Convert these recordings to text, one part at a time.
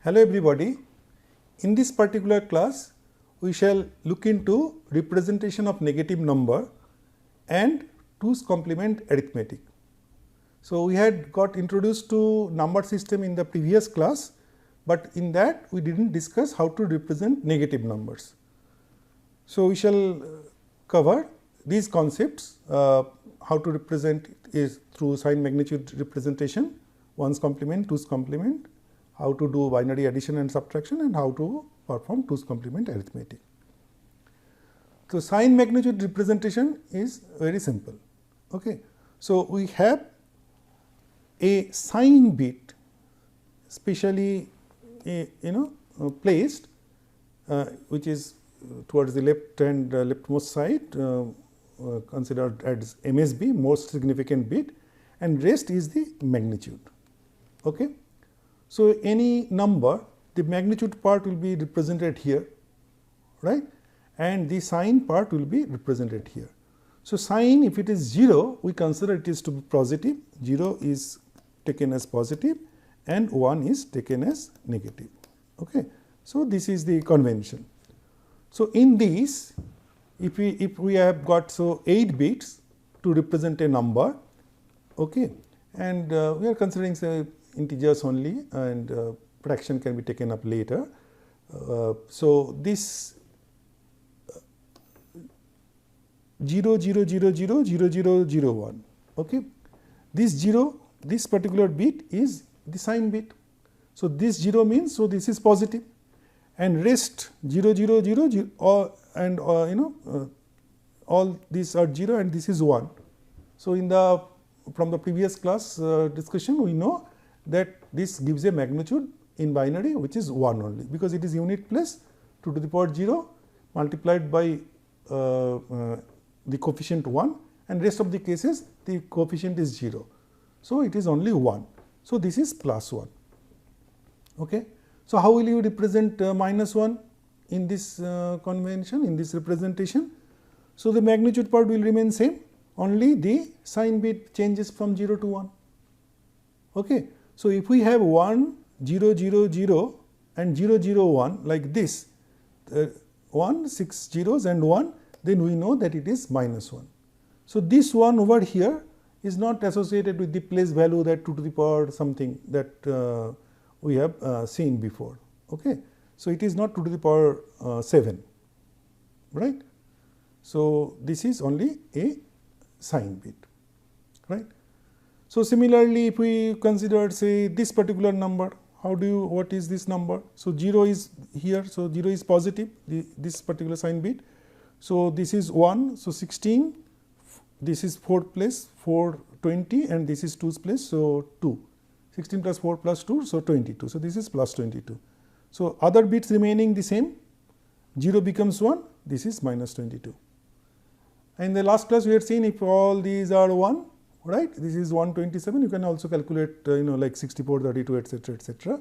Hello everybody. In this particular class, we shall look into representation of negative number and 2's complement arithmetic. So, we had got introduced to number system in the previous class, but in that we did not discuss how to represent negative numbers. So, we shall cover these concepts, how to represent is through sign magnitude representation, 1's complement, 2's complement, how to do binary addition and subtraction, and how to perform 2's complement arithmetic. So, sign magnitude representation is very simple. Okay. So, we have a sign bit specially placed which is towards the left and leftmost side considered as MSB, most significant bit, and rest is the magnitude. Okay. So, any number, the magnitude part will be represented here, right, and the sign part will be represented here. So, sign, if it is 0, we consider it is to be positive, 0 is taken as positive and 1 is taken as negative. Okay. So, this is the convention. So, in these, if we have got 8 bits to represent a number, okay, and we are considering say integers only, and fraction can be taken up later. So, this 0 0 0 0 0 0 0 1, okay. This 0, this particular bit is the sign bit. So, this 0 means, so this is positive, and rest 0 0 0 0 and all these are 0 and this is 1. So, in the from the previous class discussion, we know that this gives a magnitude in binary which is 1 only, because it is unit place 2 to the power 0 multiplied by the coefficient 1, and rest of the cases the coefficient is 0. So, it is only 1. So, this is plus 1. Okay. So, how will you represent minus 1 in this convention, in this representation? So, the magnitude part will remain same, only the sign bit changes from 0 to 1. Okay. So, if we have 1 0 0 0 and 0 0 1 like this, 1 6 zeros and 1, then we know that it is minus 1. So, this one over here is not associated with the place value that 2 to the power something that we have seen before. Okay. So, it is not 2 to the power 7, right. So, this is only a sign bit, right. So, similarly, if we consider say this particular number, how do you, what is this number? So, 0 is here. So, 0 is positive, this particular sign bit. So, this is 1. So, 16, this is 4th place, 4 20, and this is 2's place. So, 2, 16 plus 4 plus 2, so 22. So, this is plus 22. So, other bits remaining the same, 0 becomes 1, this is minus 22. In the last class, we had seen if all these are 1, right, this is 127, you can also calculate like 64, 32, etc.,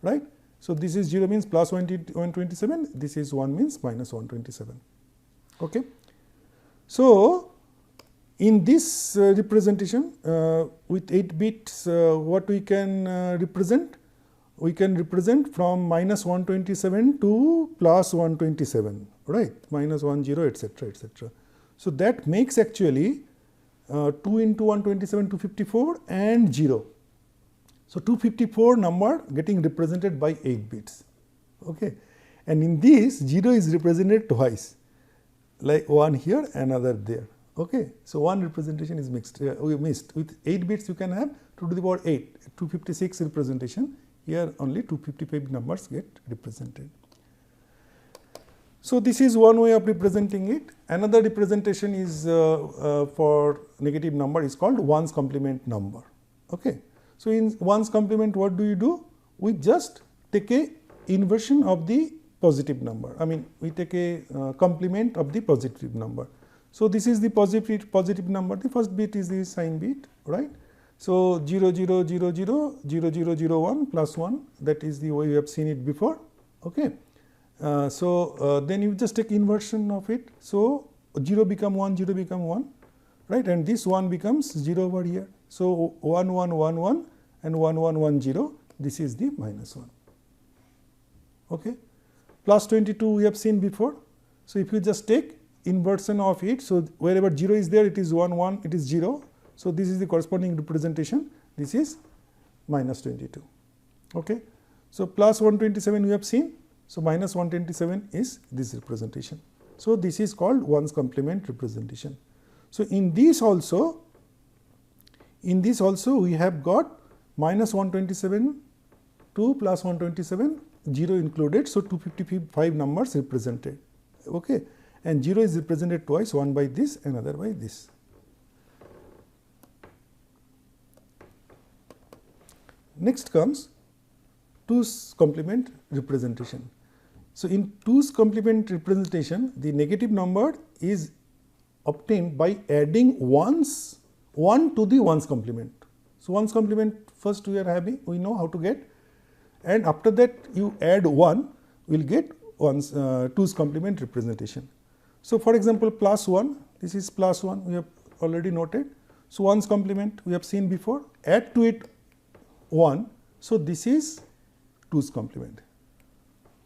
right. So, this is 0 means plus 127, this is 1 means minus 127. Okay. So, in this representation with 8 bits, what we can represent? We can represent from minus 127 to plus 127, right, minus 10, etc., etc. So, that makes actually 2 into 127 254 and 0. So, 254 number getting represented by 8 bits, okay. And in this 0 is represented twice, like one here, another there. Okay. So, one representation is mixed, we missed. With 8 bits you can have 2 to the power 8, 256 representation, here only 255 numbers get represented. So, this is one way of representing it. Another representation is for negative number is called 1's complement number. Okay. So, in 1's complement, what do you do? We just take a inversion of the positive number. I mean, we take a complement of the positive number. So, this is the positive number. The first bit is the sign bit, right. So, 0 0 0 0 0 0 0 1 plus 1, that is the way we have seen it before. Okay. Then you just take inversion of it. So, 0 become 1, 0 become 1, right, and this 1 becomes 0 over here. So, 1 1 1 1 and 1 1 1 0, this is the minus 1. Okay. Plus 22 we have seen before. So, if you just take inversion of it, so wherever 0 is there, it is 1, 1, it is 0. So, this is the corresponding representation, this is minus 22. Okay. So, plus 127 we have seen, so minus 127 is this representation. So, this is called 1's complement representation. So, in this also we have got minus 127 to plus 127, 0 included. So, 255 numbers represented, okay, and 0 is represented twice, one by this, another by this. Next comes 2's complement representation. So, in 2's complement representation, the negative number is obtained by adding 1 to the 1's complement. So, 1's complement first we are having, we know how to get, and after that you add 1, we will get 2's complement representation. So, for example, plus 1, this is plus 1, we have already noted. So, 1's complement we have seen before, add to it 1. So, this is 2's complement,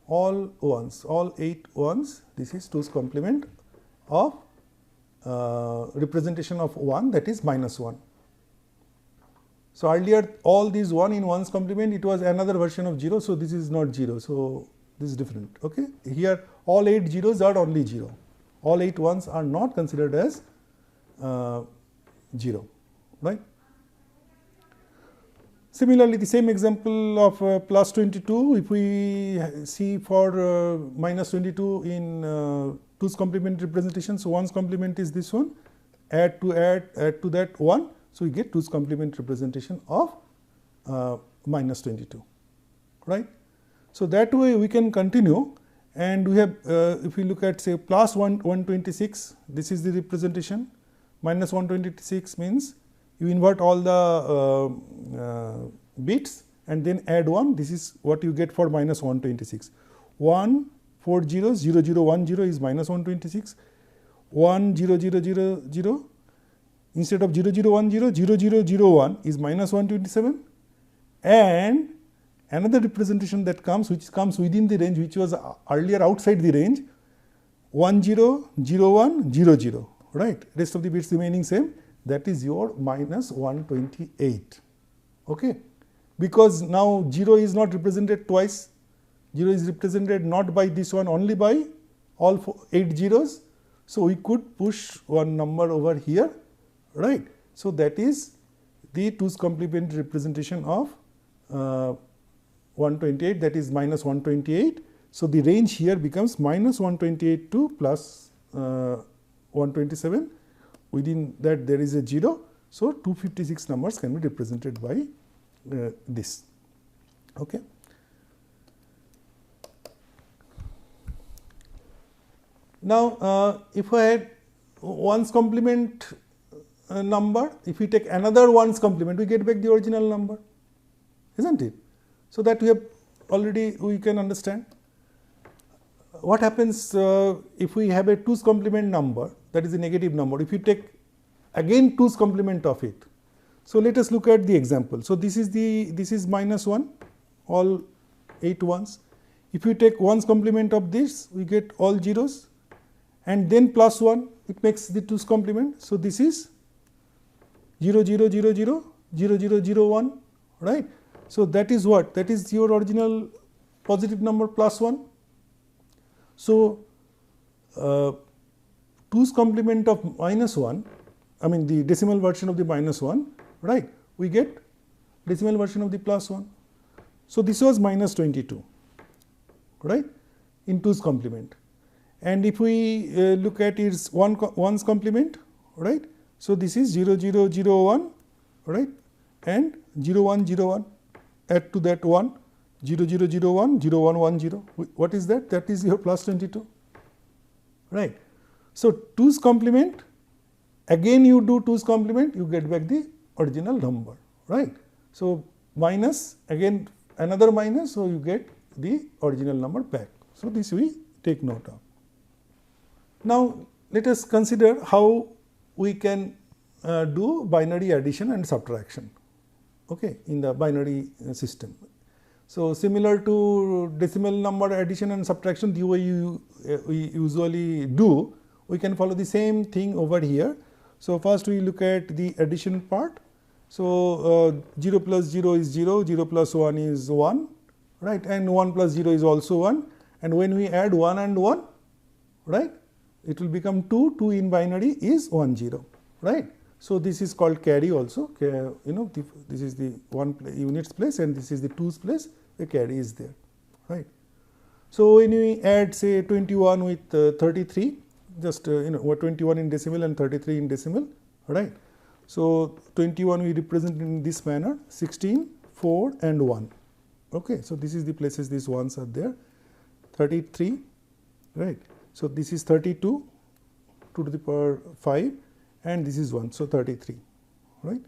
all 1's, all 8 1's, this is 2's complement of representation of 1, that is minus 1. So, earlier all these 1 in 1's complement, it was another version of 0. So, this is not 0. So, this is different. Okay. Here all 8 zeros are only 0, all 8 1's are not considered as 0, right. Similarly, the same example of plus 22, if we see for minus 22 in 2's complement representation. So, 1's complement is this one, add to that 1. So, we get 2's complement representation of minus 22, right. So, that way we can continue, and we have if we look at say plus 126, this is the representation, minus 126 means you invert all the bits and then add 1, this is what you get for minus 126. 1 4 0 0 0 1 0 is minus 126, 1 0 0 0 0 instead of 0 0 1 0, 0 0 0 1 is minus 127, and another representation that comes, which comes within the range, which was earlier outside the range, 1 0 0 1 0 0, right, rest of the bits remaining same, that is your minus 128. Okay. Because now 0 is not represented twice, 0 is represented not by this one, only by all 8 zeros. So, we could push one number over here, right. So, that is the 2's complement representation of 128, that is minus 128. So, the range here becomes minus 128 to plus 127. Within that there is a 0. So, 256 numbers can be represented by this. Okay. Now, if I had 1's complement number, if we take another 1's complement, we get back the original number, isn't it? So, that we have already, we can understand. What happens if we have a 2's complement number, that is a negative number, if you take again 2's complement of it. So, let us look at the example. So, this is minus 1, all 8 1's. If you take 1's complement of this, we get all zeros, and then plus 1, it makes the 2's complement. So, this is 0 0 0 0 0 0 0 1, right. So, that is what? That is your original positive number plus 1. So, 2's complement of minus 1, I mean the decimal version of the minus 1, right, we get decimal version of the plus 1. So, this was minus 22, right, in 2's complement, and if we look at its 1's complement, right. So, this is 0 0 0 1, right, and 0 1 0 1, add to that 1, 0 0 0 1 0 1 1 0. What is that? That is your plus 22, right. So, 2's complement, again you do 2's complement, you get back the original number, right. So, minus, again another minus, so you get the original number back. So, this we take note of. Now, let us consider how we can do binary addition and subtraction, okay, in the binary system. So, similar to decimal number addition and subtraction, the way we usually do, we can follow the same thing over here. So, first we look at the addition part. So, 0 plus 0 is 0, 0 plus 1 is 1, right, and 1 plus 0 is also 1, and when we add 1 and 1, right, it will become 2, 2 in binary is 1 0, right. So, this is called carry also, this is the 1 units place and this is the 2's place, the carry is there, right. So, when we add say 21 with 33, just 21 in decimal and 33 in decimal, right. So, 21 we represent in this manner 16, 4 and 1, okay. So, this is the places these ones are there, 33, right. So, this is 32, 2 to the power 5 and this is 1. So, 33, right.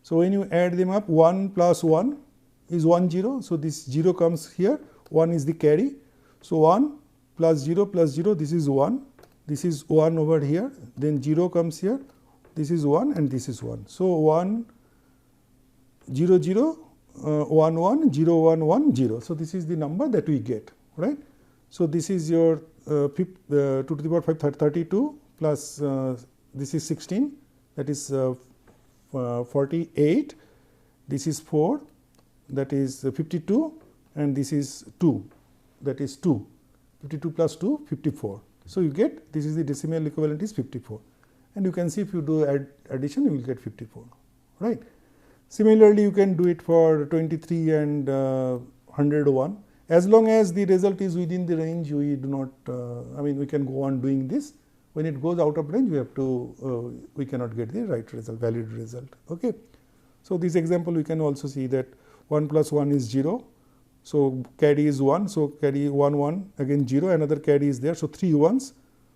So, when you add them up, 1 plus 1 is 1 0. So, this 0 comes here, 1 is the carry. So, 1 plus 0 plus 0, this is 1, this is 1 over here, then 0 comes here, this is 1 and this is 1. So, 1 0 0 1 1 0 1 1 0. So, this is the number that we get, right. So, this is your 2 to the power 5 32 plus this is 16, that is 48, this is 4, that is 52 and this is 2, that is 2, 52 plus 2 54. So, you get this is the decimal equivalent is 54 and you can see if you do addition you will get 54, right. Similarly, you can do it for 23 and 101. As long as the result is within the range, we do not, we can go on doing this. When it goes out of range, we have to, we cannot get the right result, valid result, okay. So, this example we can also see that 1 plus 1 is 0. So, carry is 1. So, carry 1 1 again 0, another carry is there. So, 3 1s.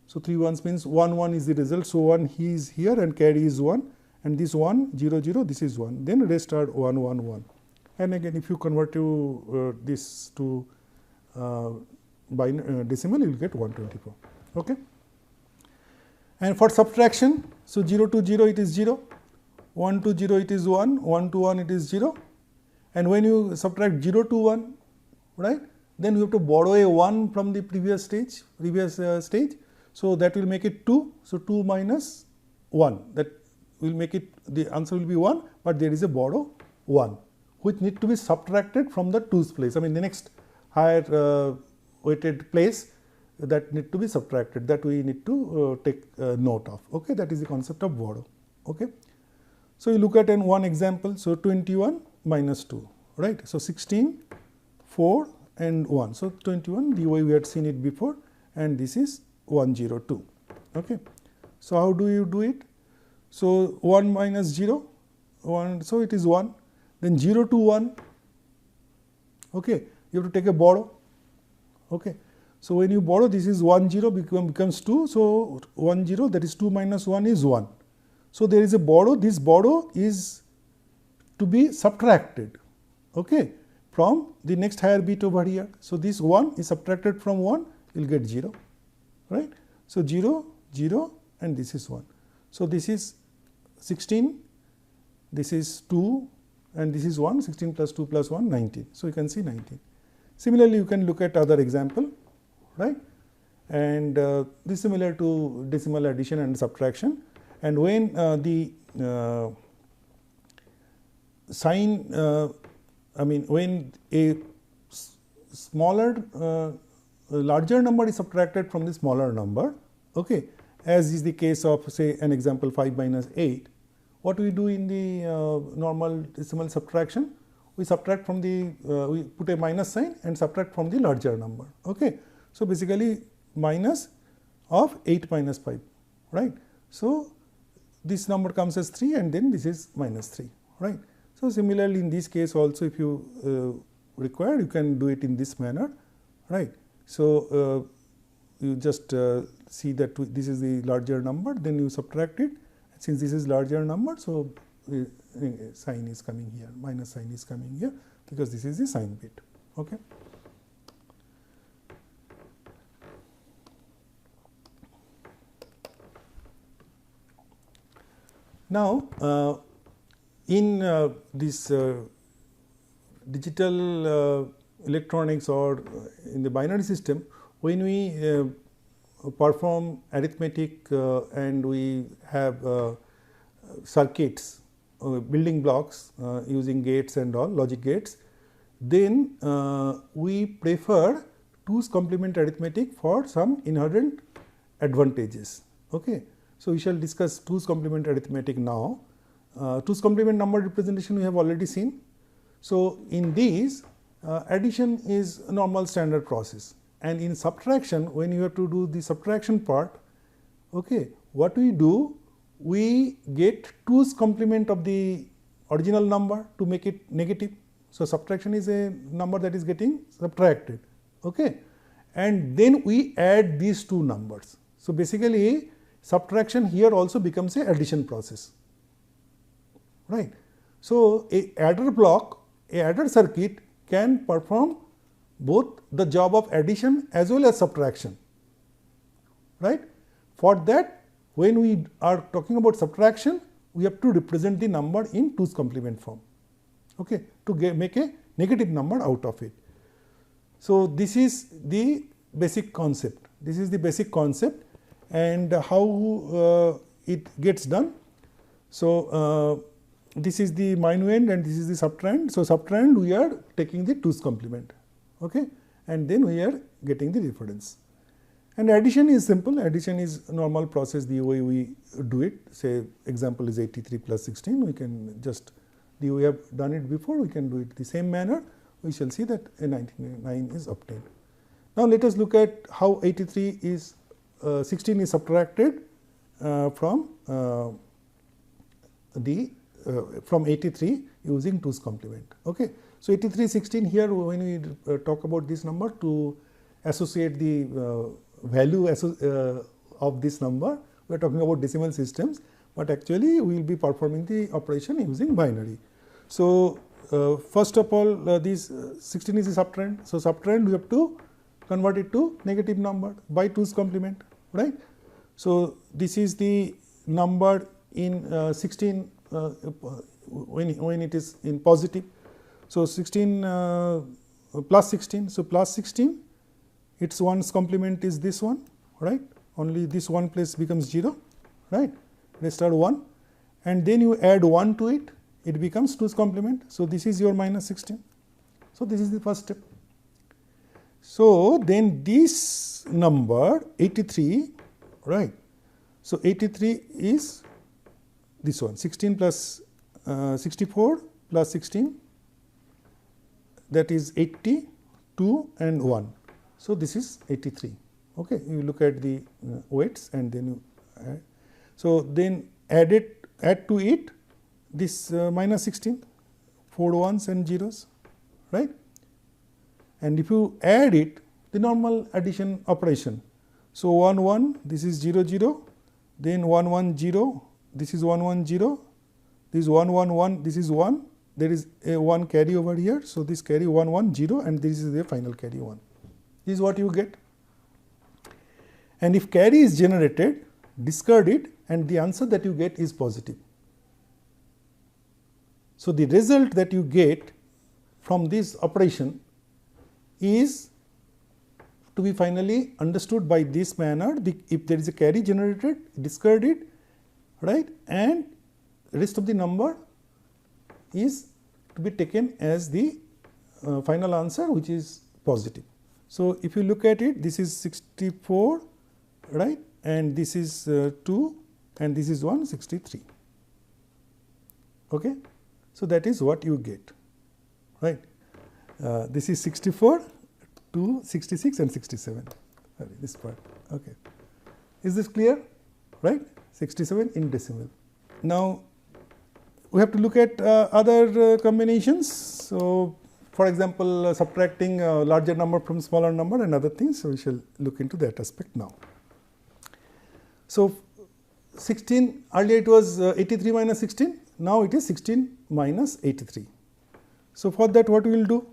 So, 3 1s means 1 1 is the result. So, 1 he is here and carry is 1 and this 1 0 0 this is 1, then rest are 1 1 1. And again if you convert to this to decimal you will get 124, okay. And for subtraction, so 0 to 0 it is 0, 1 to 0 it is 1, 1 to 1 it is 0, and when you subtract 0 to 1, right, then you have to borrow a 1 from the previous stage, so that will make it 2, so 2 minus 1, that will make it, the answer will be 1, but there is a borrow 1 which need to be subtracted from the 2's place, the next higher weighted place that need to be subtracted, that we need to take note of, okay. That is the concept of borrow, okay. So, you look at one example, so 21 minus 2, right. So, 16, 4 and 1. So, 21 the way we had seen it before and this is 102, okay. So, how do you do it? So, 1 minus 0, 1, so it is 1, then 0 to 1, okay, you have to take a borrow, okay. So, when you borrow, this is 1 0 becomes 2. So, 1 0, that is 2 minus 1 is 1. So, there is a borrow, this borrow is to be subtracted, okay, from the next higher bit over here. So, this 1 is subtracted from 1, you will get 0, right. So, 0 0 and this is 1. So, this is 16, this is 2 and this is 1, 16 plus 2 plus 1 19. So, you can see 19. Similarly, you can look at other example, right, and this is similar to decimal addition and subtraction, and when the sign when a smaller larger number is subtracted from the smaller number, okay, as is the case of say an example 5 minus 8, what we do in the normal decimal subtraction, we subtract from the we put a minus sign and subtract from the larger number, okay. So, basically minus of 8 minus 5, right. So, this number comes as 3 and then this is minus 3, right. So, similarly in this case also if you require you can do it in this manner, right. So, you just see that this is the larger number, then you subtract it, since this is larger number. So, sign is coming here, minus sign is coming here because this is the sign bit, okay. Now, in this digital electronics or in the binary system, when we perform arithmetic and we have circuits, building blocks using gates and all logic gates, then we prefer 2's complement arithmetic for some inherent advantages. Okay. So, we shall discuss 2's complement arithmetic now. 2's complement number representation we have already seen. So, in these addition is a normal standard process, and in subtraction, when you have to do the subtraction part, okay, what we do, we get 2's complement of the original number to make it negative. So, subtraction is a number that is getting subtracted, okay, and then we add these two numbers. So, basically subtraction here also becomes a addition process, right. So, a adder block, a adder circuit can perform both the job of addition as well as subtraction, right. For that, when we are talking about subtraction, we have to represent the number in 2's complement form, okay, to make a negative number out of it. So, this is the basic concept. This is the basic concept, and how it gets done. So, this is the minuend and this is the subtrahend. So, subtrahend we are taking the 2's complement, okay, and then we are getting the difference. And addition is simple. Addition is a normal process, the way we do it. Say example is 83 plus 16. We can just, the way we have done it before, we can do it the same manner. We shall see that a 99 is obtained. Now, let us look at how 83 is 16 is subtracted from from 83 using 2's complement. Okay. So, 83 16 here, when we talk about this number, to associate the value of this number, we are talking about decimal systems, but actually we will be performing the operation using binary. So, first of all, this 16 is a subtrahend. So, subtrahend we have to convert it to negative number by 2's complement, right. So, this is the number in 16 when it is in positive. So, 16 plus 16. So, plus 16, its 1's complement is this one, right. Only this one place becomes 0, right. Rest are 1, and then you add 1 to it, it becomes 2's complement. So, this is your minus 16. So, this is the first step. So, then this number 83, right. So, 83 is this one, 16 plus 64 plus 16, that is 80, 2 and 1. So, this is 83. Okay. You look at the weights and then you add. So, then add to it this minus 16, 4 1s and zeros, right. And if you add it, the normal addition operation. So, 1 1, this is 0 0, then 1 1 0, this is 1 1 0, this is 1 1 1, this is 1, there is a 1 carry over here. So, this carry 1 1 0 and this is the final carry 1. This is what you get. And if carry is generated, discard it and the answer that you get is positive. So, the result that you get from this operation is to be finally understood by this manner. If there is a carry generated, discard it, right, and rest of the number is to be taken as the final answer, which is positive. So, if you look at it, this is 64, right, and this is 2 and this is 1, 63. Okay. So, that is what you get, right. This is 64, 2, 66 and 67, sorry, this part. Okay. Is this clear, right? 67 in decimal. Now, we have to look at other combinations. So, for example, subtracting a larger number from smaller number and other things. So, we shall look into that aspect now. So, 16, earlier it was 83 minus 16, now it is 16 minus 83. So, for that what we will do?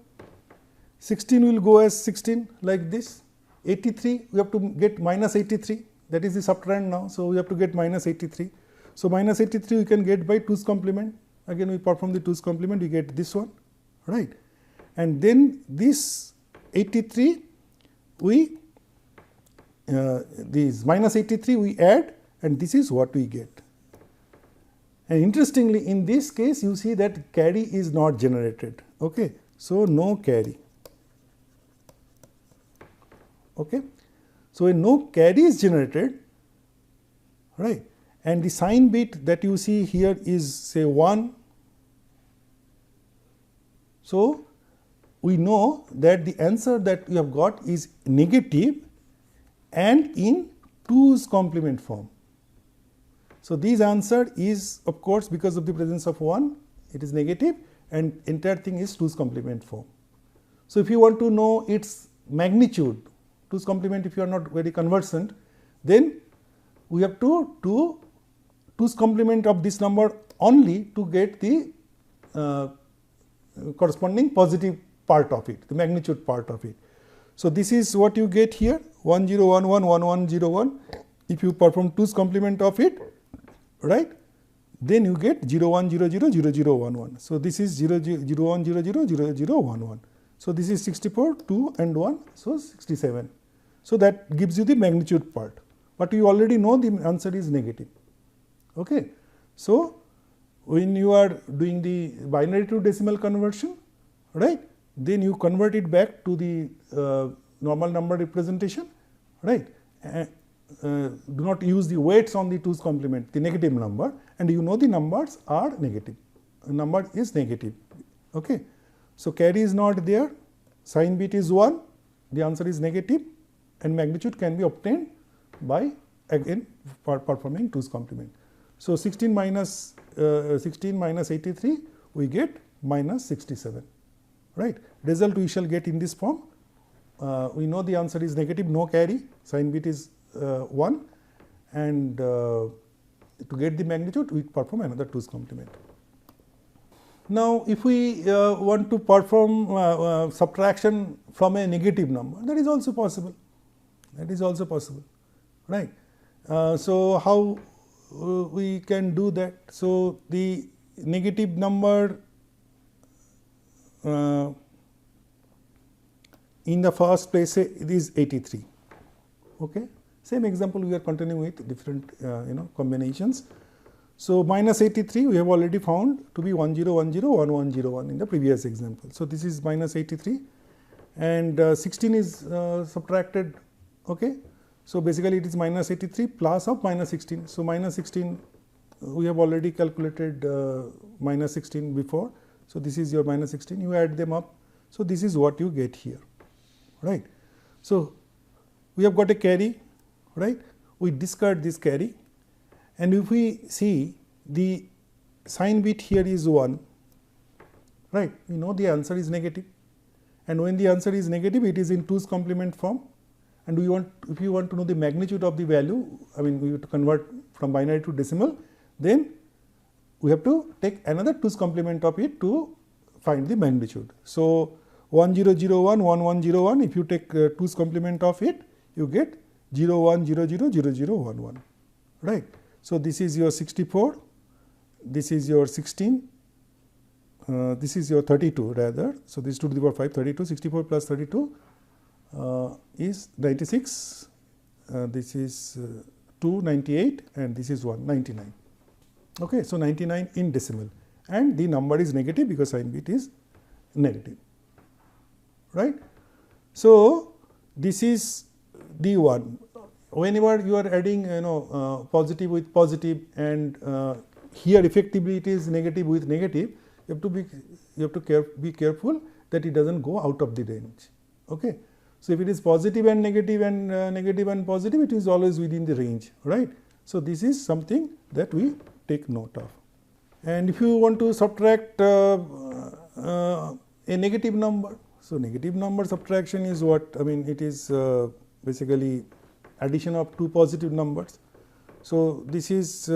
16 will go as 16 like this, 83 we have to get minus 83, that is the subtrahend now. So, we have to get minus 83. So, minus 83 we can get by 2's complement, again we perform the 2's complement, we get this one, right. and then this 83 we this minus 83 we add, and this is what we get. And interestingly, in this case you see that carry is not generated. Okay. So, no carry. Okay. So, when no carry is generated, right, and the sign bit that you see here is say 1. So, we know that the answer that we have got is negative and in 2's complement form. So, this answer is of course, because of the presence of 1, it is negative, and entire thing is 2's complement form. So, if you want to know its magnitude, 2's complement, if you are not very conversant, then we have to do 2's complement of this number only to get the corresponding positive part of it, the magnitude part of it. So, this is what you get here 1011 1101. If you perform 2's complement of it, right, then you get 01000011. So, this is 01000011. So, this is 64, 2 and 1, so 67. So, that gives you the magnitude part, but you already know the answer is negative. Okay. So, when you are doing the binary to decimal conversion, right, then you convert it back to the normal number representation, right, do not use the weights on the 2's complement, the negative number, and you know the numbers are negative, the number is negative. Okay. So, carry is not there, sign bit is 1, the answer is negative, and magnitude can be obtained by again performing 2's complement. So, 16 minus 83 we get minus 67, right. Result we shall get in this form. We know the answer is negative, no carry, sign bit is 1, and to get the magnitude we perform another 2's complement. Now, if we want to perform subtraction from a negative number, that is also possible, right. So, how we can do that? So, the negative number in the first place it is 83. Okay. Same example we are continuing with different combinations. So, minus 83 we have already found to be 10101101 in the previous example. So, this is minus 83 and 16 is subtracted. Okay. So, basically it is minus 83 plus of minus 16. So, minus 16 we have already calculated minus 16 before. So, this is your minus 16, you add them up. So, this is what you get here, right. So, we have got a carry, right, we discard this carry, and if we see the sign bit here is 1, right, we know the answer is negative, and when the answer is negative it is in 2's complement form, and we want, if you want to know the magnitude of the value, I mean we have to convert from binary to decimal, then we have to take another 2's complement of it to find the magnitude. So, 1001 1101, if you take 2's complement of it, you get 01000011, right. So, this is your 64, this is your 16, this is your 32 rather. So, this is 2 to the power 5, 32, 64 plus 32 is 96, this is 2, 98, and this is 1, 99. Okay. So, 99 in decimal, and the number is negative because sign bit is negative, right. So, this is the one. Whenever you are adding positive with positive, and here effectively it is negative with negative, you have to be careful that it does not go out of the range. Okay. So, if it is positive and negative and negative and positive, it is always within the range, right. So, this is something that we take note of. And if you want to subtract a negative number, so negative number subtraction is what, I mean it is basically addition of two positive numbers. So, this is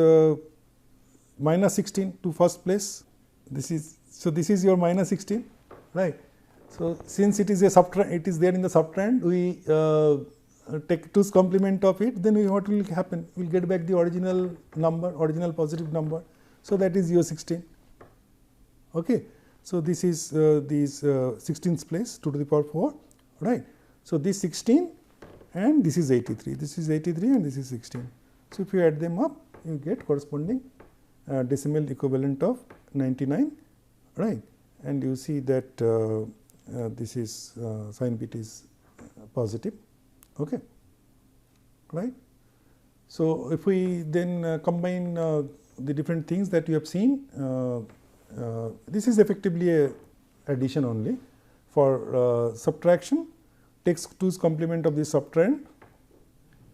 minus 16 to first place, this is, so this is your minus 16, right. So, since it is a subtrahend, it is there in the subtrahend, we take 2's complement of it, then what will happen? We will get back the original number, original positive number. So, that is your 16. Okay. So, this is these 16th place 2 to the power 4, right. So, this 16 and this is 83, this is 83 and this is 16. So, if you add them up, you get corresponding decimal equivalent of 99, right, and you see that this is sign bit is positive, okay, right. So, if we then combine the different things that you have seen, this is effectively a addition only. For subtraction, take 2's complement of the subtrahend,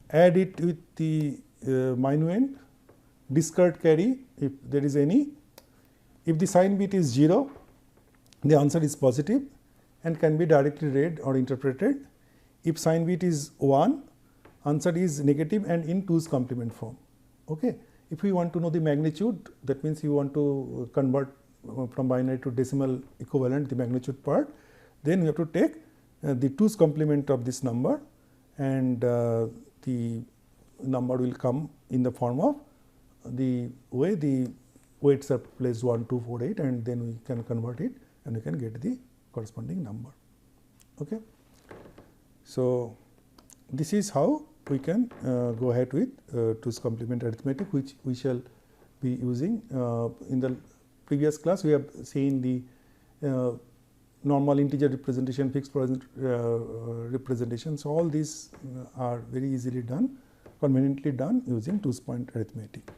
add it with the minuend, discard carry if there is any. If the sign bit is 0, the answer is positive and can be directly read or interpreted. If sign bit is 1, answer is negative and in 2's complement form. Okay. If we want to know the magnitude, that means you want to convert from binary to decimal equivalent, the magnitude part, then you have to take the 2's complement of this number, and the number will come in the form of the way the weights are placed 1, 2, 4, 8, and then we can convert it and we can get the corresponding number. Okay. So, this is how we can go ahead with 2's complement arithmetic, which we shall be using in the previous class. We have seen the normal integer representation, fixed representation. So, all these are very easily done, conveniently done using 2's point arithmetic.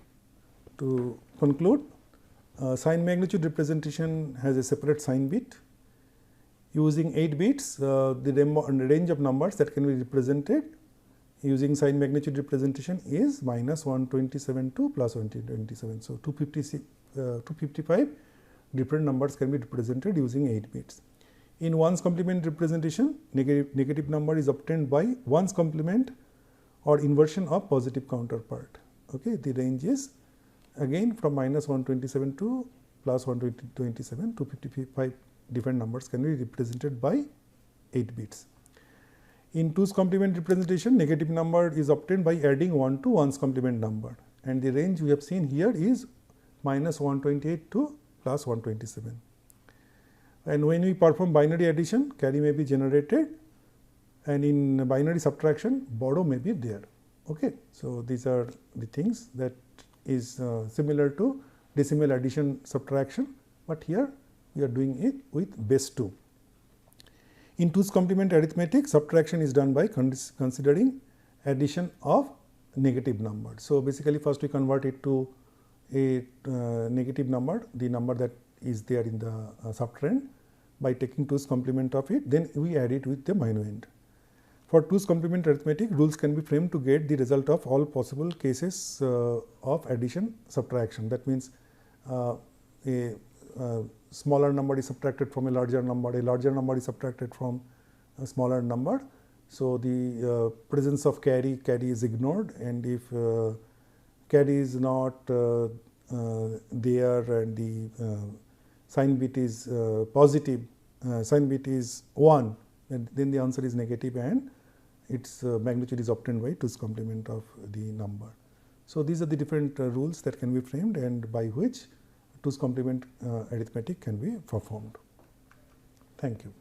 To conclude, sign magnitude representation has a separate sign bit. Using 8 bits, the range of numbers that can be represented using sign magnitude representation is -127 to +127. So, 255 different numbers can be represented using 8 bits. In 1's complement representation, negative number is obtained by 1's complement or inversion of positive counterpart. Okay. The range is again from -127 to +127, 255 different numbers can be represented by 8 bits. In 2's complement representation, negative number is obtained by adding 1 to 1's complement number, and the range we have seen here is -128 to +127. And when we perform binary addition, carry may be generated, and in binary subtraction, borrow may be there. Okay. So, these are the things that is similar to decimal addition subtraction, but here we are doing it with base 2. In 2's complement arithmetic, subtraction is done by considering addition of negative numbers. So, basically first we convert it to a negative number, the number that is there in the subtrahend, by taking 2's complement of it, then we add it with the minuend. For 2's complement arithmetic, rules can be framed to get the result of all possible cases of addition subtraction. That means a smaller number is subtracted from a larger number is subtracted from a smaller number. So, the presence of carry is ignored, and if carry is not there and the sign bit is positive, sign bit is 1, then the answer is negative and its magnitude is obtained by 2's complement of the number. So, these are the different rules that can be framed and by which 2's complement arithmetic can be performed. Thank you.